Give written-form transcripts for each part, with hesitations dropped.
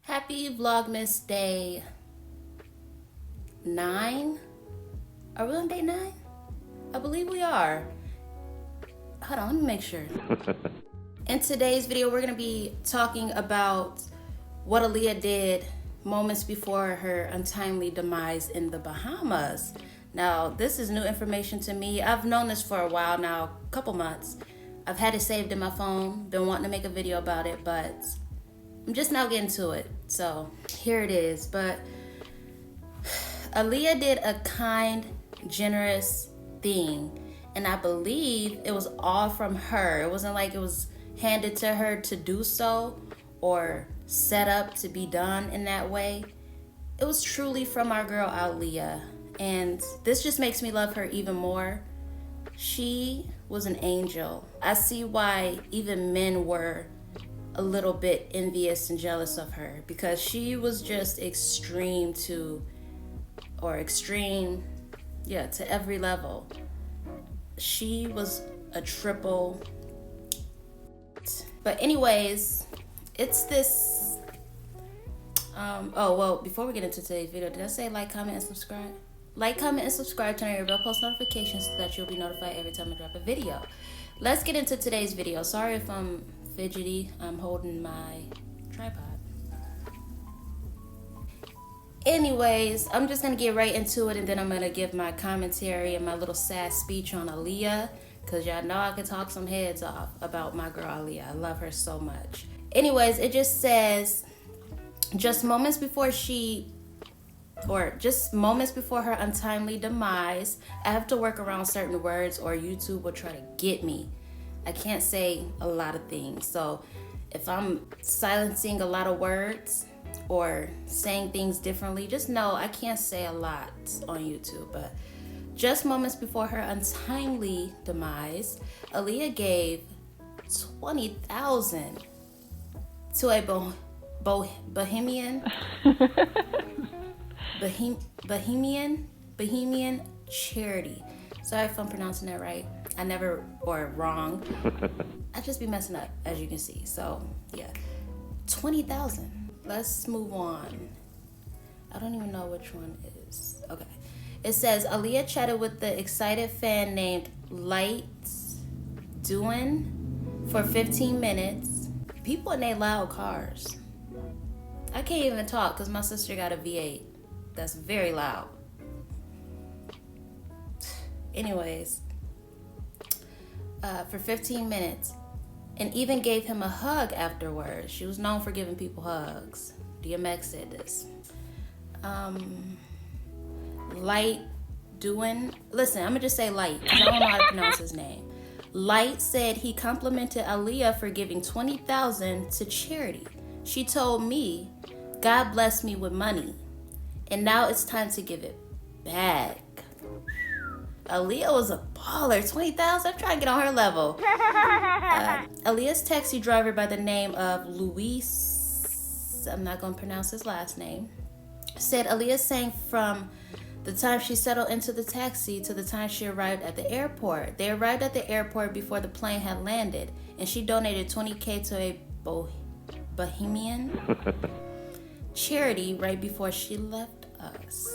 Happy Vlogmas Day 9. Are we on day 9? I believe we are. Hold on, let me make sure. In today's video, we're gonna be talking about what Aaliyah did moments before her untimely demise in the Bahamas. Now, this is new information to me. I've known this for a while now, a couple months. I've had it saved in my phone, been wanting to make a video about it, but I'm just now getting to it. So here it is. But Aaliyah did a kind, generous thing, and I believe it was all from her. It wasn't like it was handed to her to do so or set up to be done in that way. It was truly from our girl Aaliyah, and this just makes me love her even more. She was an angel. I see why even men were a little bit envious and jealous of her, because she was just extreme to every level. She was a triple. But anyways, it's this before we get into today's video, did I say like, comment, and subscribe? Like, comment, and subscribe, turn on your bell post notifications so that you'll be notified every time I drop a video. Let's get into today's video. Sorry if I'm fidgety, I'm holding my tripod. Anyways, I'm just gonna get right into it, and then I'm gonna give my commentary and my little sad speech on Aaliyah, because y'all know I can talk some heads off about my girl Aaliyah. I love her so much. Anyways, it just says, just moments before her untimely demise. I have to work around certain words or YouTube will try to get me. I can't say a lot of things. So if I'm silencing a lot of words or saying things differently, just know I can't say a lot on YouTube. But just moments before her untimely demise, Aaliyah gave $20,000 to a Bohemian charity. Sorry if I'm pronouncing that right. Or wrong. I just be messing up, as you can see. So yeah, 20,000. Let's move on. I don't even know which one is. Okay. It says, Aaliyah chatted with the excited fan named Lights Doing for 15 minutes. People in their loud cars. I can't even talk because my sister got a V8. That's very loud. Anyways, for 15 minutes, and even gave him a hug afterwards. She was known for giving people hugs. DMX said this. Light doing, listen, I'm gonna just say Light, because I don't know how to pronounce his name. Light said he complimented Aaliyah for giving $20,000 to charity. She told me, God blessed me with money, and now it's time to give it back. Aaliyah was a baller. 20,000. I'm trying to get on her level. Aaliyah's taxi driver by the name of Luis, I'm not going to pronounce his last name, said Aaliyah sang from the time she settled into the taxi to the time she arrived at the airport. They arrived at the airport before the plane had landed, and she donated $20,000 to a Bohemian charity right before she left us.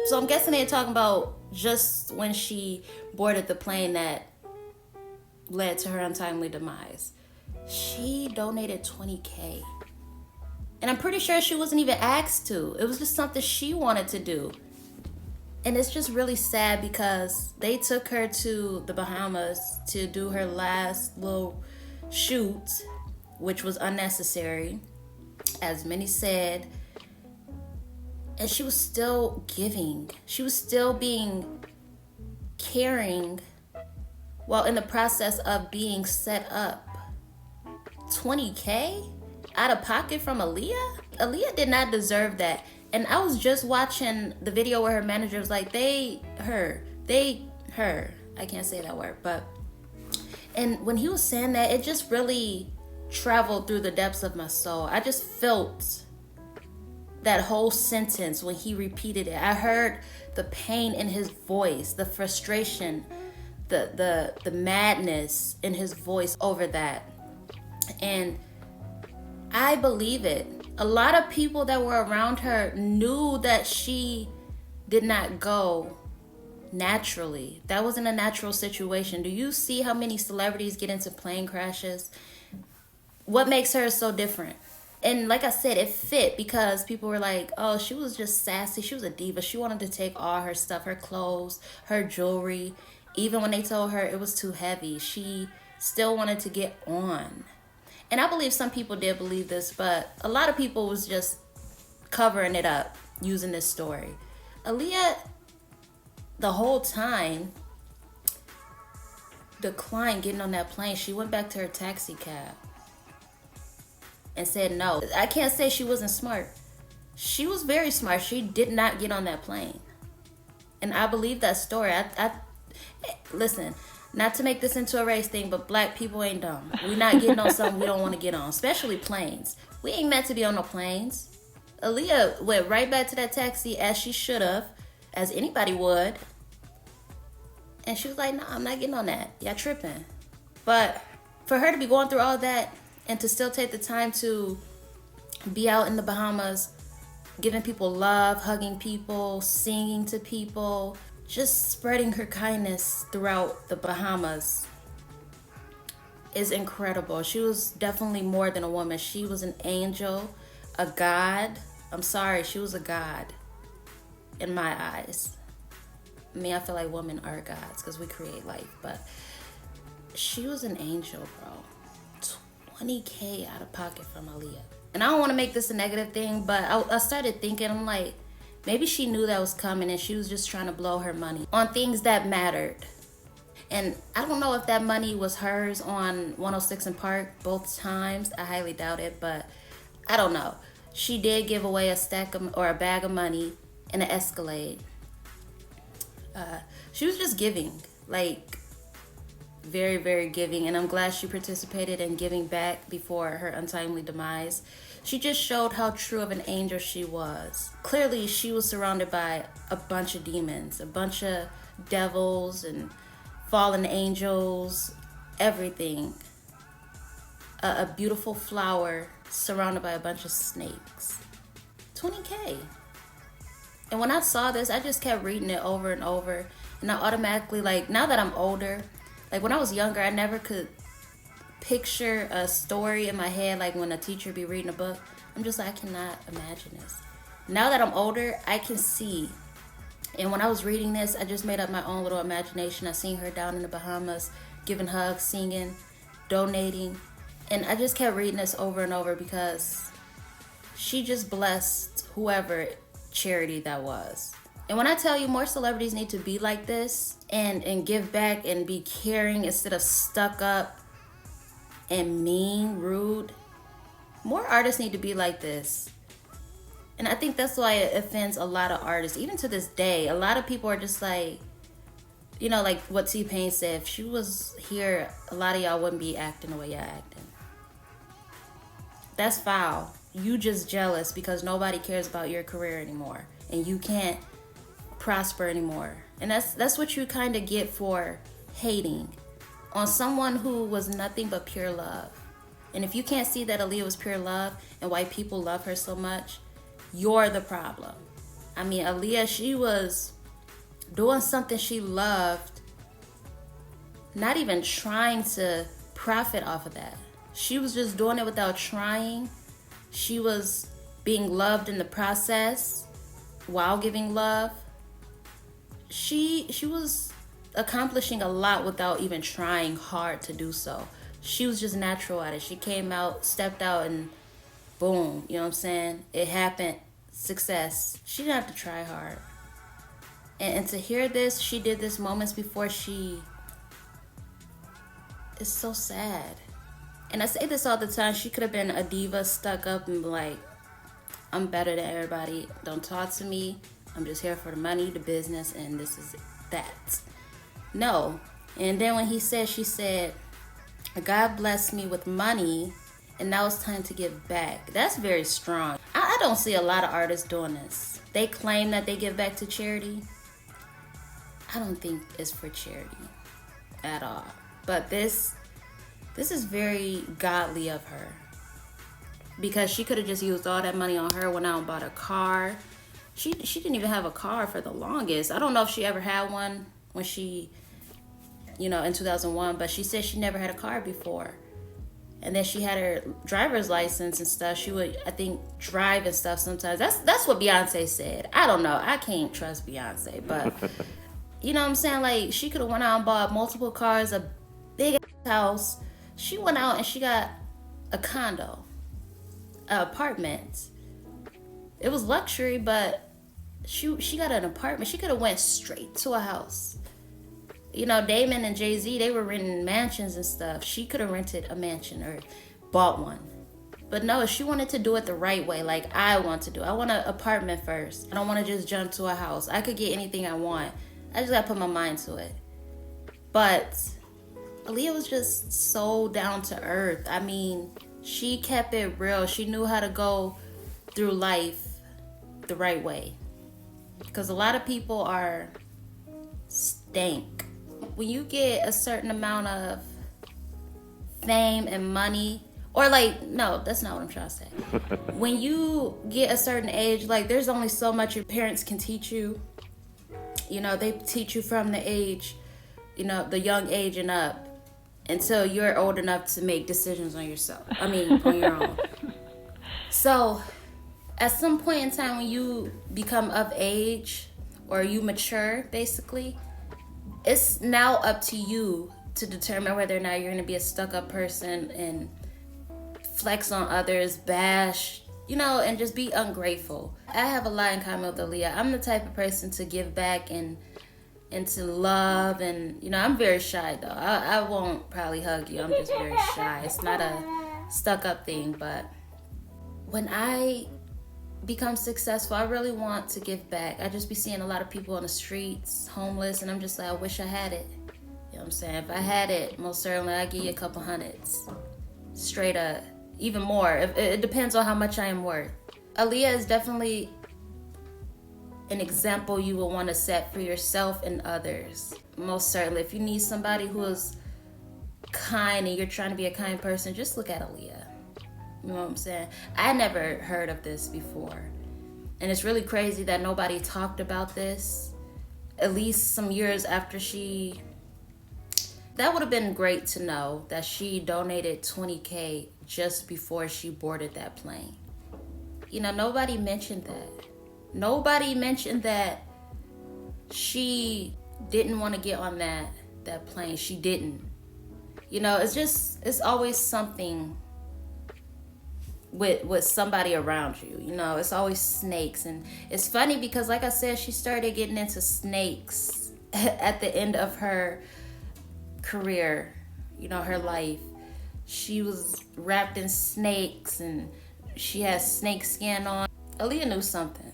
So I'm guessing they're talking about just when she boarded the plane that led to her untimely demise. She donated $20,000. And I'm pretty sure she wasn't even asked to. It was just something she wanted to do. And it's just really sad because they took her to the Bahamas to do her last little shoot, which was unnecessary, as many said. And she was still giving. She was still being caring while in the process of being set up. $20,000 out of pocket from Aaliyah? Aaliyah did not deserve that. And I was just watching the video where her manager was like, her. I can't say that word, but. And when he was saying that, it just really traveled through the depths of my soul. I just felt that whole sentence when he repeated it. I heard the pain in his voice, the frustration, the madness in his voice over that. And I believe it. A lot of people that were around her knew that she did not go naturally. That wasn't a natural situation. Do you see how many celebrities get into plane crashes? What makes her so different? And like I said, it fit because people were like, oh, she was just sassy. She was a diva. She wanted to take all her stuff, her clothes, her jewelry. Even when they told her it was too heavy, she still wanted to get on. And I believe some people did believe this, but a lot of people was just covering it up using this story. Aaliyah, the whole time, declined getting on that plane. She went back to her taxi cab and said no. I can't say she wasn't smart. She was very smart. She did not get on that plane. And I believe that story. Listen, not to make this into a race thing, but black people ain't dumb. We're not getting on something we don't want to get on, especially planes. We ain't meant to be on no planes. Aaliyah went right back to that taxi as she should have, as anybody would. And she was like, no, I'm not getting on that. Y'all tripping. But for her to be going through all that and to still take the time to be out in the Bahamas, giving people love, hugging people, singing to people, just spreading her kindness throughout the Bahamas is incredible. She was definitely more than a woman. She was an angel, a god. I'm sorry, she was a god in my eyes. I mean, I feel like women are gods because we create life, but she was an angel, bro. $20K out of pocket from Aaliyah. And I don't want to make this a negative thing, but I started thinking, I'm like, maybe she knew that was coming and she was just trying to blow her money on things that mattered. And I don't know if that money was hers on 106 and Park both times. I highly doubt it, but I don't know. She did give away a bag of money and an Escalade. She was just giving, like very, very giving. And I'm glad she participated in giving back before her untimely demise. She just showed how true of an angel she was. Clearly, she was surrounded by a bunch of demons, a bunch of devils and fallen angels, everything. A beautiful flower surrounded by a bunch of snakes. $20K. And when I saw this, I just kept reading it over and over. And I automatically, like, now that I'm older, like when I was younger, I never could picture a story in my head, like when a teacher be reading a book. I'm just like, I cannot imagine this. Now that I'm older, I can see. And when I was reading this, I just made up my own little imagination. I seen her down in the Bahamas, giving hugs, singing, donating. And I just kept reading this over and over because she just blessed whoever charity that was. And when I tell you, more celebrities need to be like this and give back and be caring instead of stuck up and mean, rude. More artists need to be like this. And I think that's why it offends a lot of artists. Even to this day, a lot of people are just like, you know, like what T-Pain said, if she was here, a lot of y'all wouldn't be acting the way y'all acting. That's foul. You just jealous because nobody cares about your career anymore. And you can't prosper anymore. And that's what you kind of get for hating on someone who was nothing but pure love. And if you can't see that Aaliyah was pure love and why people love her so much, you're the problem. I mean, Aaliyah, she was doing something she loved, not even trying to profit off of that. She was just doing it without trying. She was being loved in the process while giving love. She was accomplishing a lot without even trying hard to do so. She was just natural at it. She came out, stepped out, and boom, you know what I'm saying? It happened. Success. She didn't have to try hard. And to hear this, she did this moments before she... It's so sad. And I say this all the time. She could have been a diva, stuck up and be like, I'm better than everybody. Don't talk to me. I'm just here for the money, the business, and this is that. No. And then when she said, God blessed me with money, and now it's time to give back. That's very strong. I don't see a lot of artists doing this. They claim that they give back to charity. I don't think it's for charity. at all. But this is very godly of her, because she could have just used all that money on her, went out and bought a car. She didn't even have a car for the longest. I don't know if she ever had one when she, you know, in 2001, but she said she never had a car before. And then she had her driver's license and stuff. She would, I think, drive and stuff sometimes. That's what Beyonce said. I don't know. I can't trust Beyonce, but you know what I'm saying? Like, she could have went out and bought multiple cars, a big house. She went out and she got a condo, an apartment. It was luxury, but she got an apartment. She could have went straight to a house. You know, Damon and Jay-Z, they were renting mansions and stuff. She could have rented a mansion or bought one. But no, she wanted to do it the right way, like I want to do. I want an apartment first. I don't want to just jump to a house. I could get anything I want. I just gotta put my mind to it. But Aaliyah was just so down to earth. I mean, she kept it real. She knew how to go through life the right way. Because a lot of people are stank. When you get a certain amount of fame and money, or like, no, that's not what I'm trying to say. When you get a certain age, like, there's only so much your parents can teach you. You know, they teach you from the age, you know, the young age and up, until you're old enough to make decisions on yourself. I mean, on your own. So, at some point in time when you become of age, or you mature, basically, it's now up to you to determine whether or not you're going to be a stuck-up person and flex on others, bash, you know, and just be ungrateful. I have a lot in common with Aaliyah. I'm the type of person to give back and to love, and, you know, I'm very shy, though. I won't probably hug you. I'm just very shy. It's not a stuck-up thing, but when I become successful, I really want to give back. I just be seeing a lot of people on the streets, homeless, and I'm just like, I wish I had it. You know what I'm saying? If I had it, most certainly I'd give you a couple hundreds. Straight up. Even more. It depends on how much I am worth. Aaliyah is definitely an example you will want to set for yourself and others. Most certainly. If you need somebody who is kind and you're trying to be a kind person, just look at Aaliyah. You know what I'm saying? I never heard of this before. And it's really crazy that nobody talked about this. At least some years after she... That would have been great to know that she donated $20K just before she boarded that plane. You know, nobody mentioned that. Nobody mentioned that she didn't want to get on that plane. She didn't. You know, it's always something with somebody around you. You know, it's always snakes. And it's funny because, like I said, she started getting into snakes at the end of her career, you know, her life. She was wrapped in snakes and she had snake skin on. Aaliyah knew something.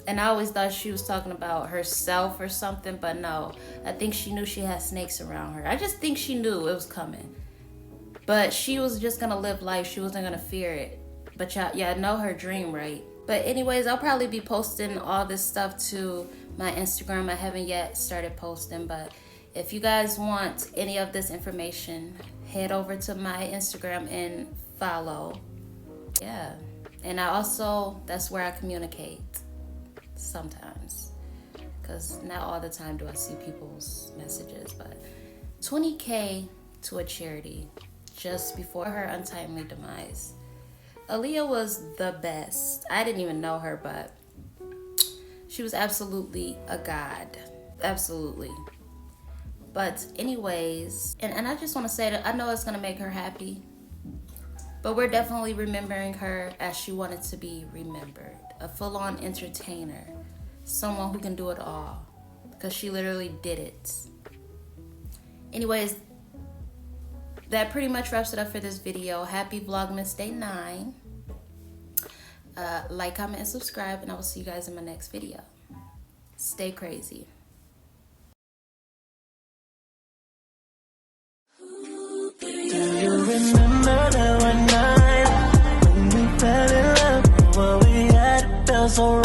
And I always thought she was talking about herself or something, but no. I think she knew she had snakes around her. I just think she knew it was coming. But she was just gonna live life. She wasn't gonna fear it. But y'all know her dream, right? But anyways, I'll probably be posting all this stuff to my Instagram. I haven't yet started posting, but if you guys want any of this information, head over to my Instagram and follow. Yeah. And I also, that's where I communicate sometimes. Because not all the time do I see people's messages, but $20K to a charity just before her untimely demise. Aaliyah was the best. I didn't even know her, but she was absolutely a god. Absolutely. But anyways, and I just want to say that I know it's going to make her happy, but we're definitely remembering her as she wanted to be remembered. A full-on entertainer. Someone who can do it all. Because she literally did it. Anyways, that pretty much wraps it up for this video. Happy Vlogmas Day 9. Like, comment, and subscribe, and I will see you guys in my next video. Stay crazy. Do you remember that one night when we fell in love and what we had felt so right?